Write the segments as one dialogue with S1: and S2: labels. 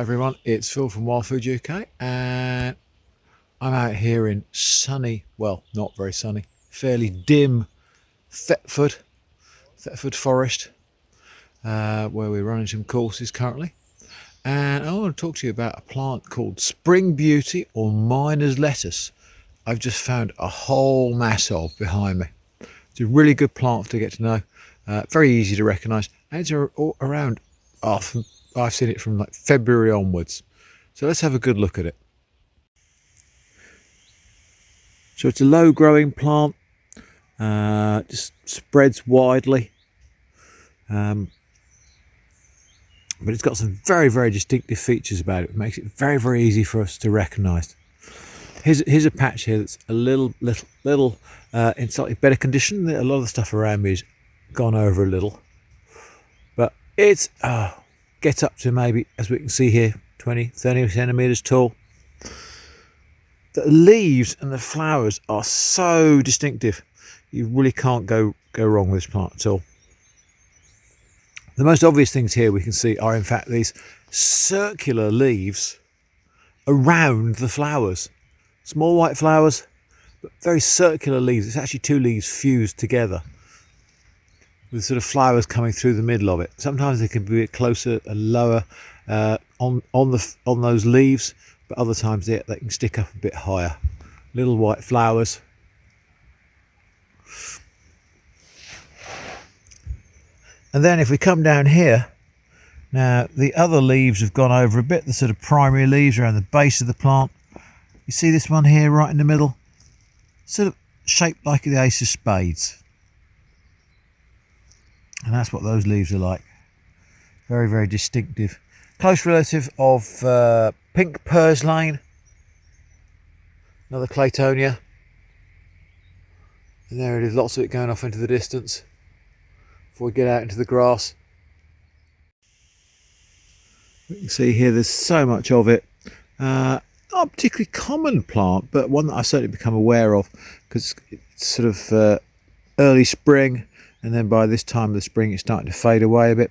S1: everyone, it's Phil from Wild Food UK, and I'm out here in sunny, well, not very sunny, fairly dim Thetford Forest, where we're running some courses currently. And I want to talk to you about a plant called Spring Beauty or Miner's Lettuce. I've just found a whole mass of behind me. It's a really good plant to get to know, very easy to recognise, and it's around, I've seen it from like February onwards. So let's have a good look at it. So it's a low growing plant, just spreads widely, but it's got some very distinctive features about it. It makes it very easy for us to recognise. Here's a patch here that's a little in slightly better condition. A lot of the stuff around me has gone over a little, but it's gets up to maybe, as we can see here, 20-30 centimeters tall. The leaves and the flowers are so distinctive, you really can't go wrong with this plant at all. The most obvious things here we can see are in fact these circular leaves around the flowers. Small white flowers, but very circular leaves. It's actually two leaves fused together with sort of flowers coming through the middle of it. Sometimes they can be a bit closer and lower on those leaves, but other times they can stick up a bit higher. Little white flowers. And then if we come down here, now the other leaves have gone over a bit, the sort of primary leaves around the base of the plant. You see this one here right in the middle? Sort of shaped like the ace of spades. And that's what those leaves are like. Very distinctive. Close relative of pink purslane. Another Claytonia. And there it is, lots of it going off into the distance before we get out into the grass. You can see here there's so much of it. Not a particularly common plant, but one that I've certainly become aware of because it's sort of early spring, and then by this time of the spring it's starting to fade away a bit.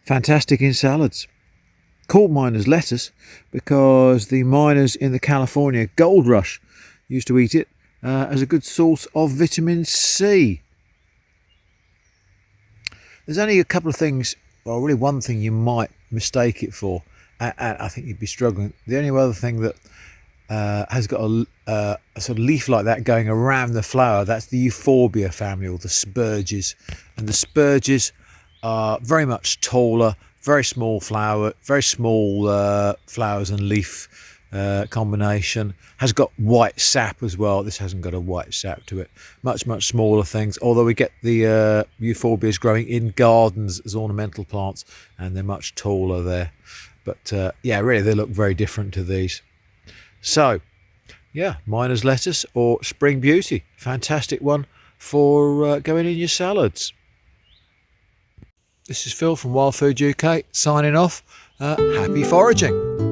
S1: Fantastic in salads. Called miner's lettuce because the miners in the California gold rush used to eat it as a good source of vitamin C. There's only a couple of things, well really one thing you might mistake it for, and I think you'd be struggling. The only other thing that has got a sort of leaf like that going around the flower, that's the euphorbia family, or the spurges. And the spurges are very much taller, very small flower, very small flowers and leaf combination. Has got white sap as well. This hasn't got a white sap to it. Much smaller things, although we get the euphorbias growing in gardens as ornamental plants, and they're much taller there. But yeah, really they look very different to these. So yeah, miner's lettuce or Spring Beauty, fantastic one for going in your salads. This is Phil from Wild Food UK signing off. Happy foraging.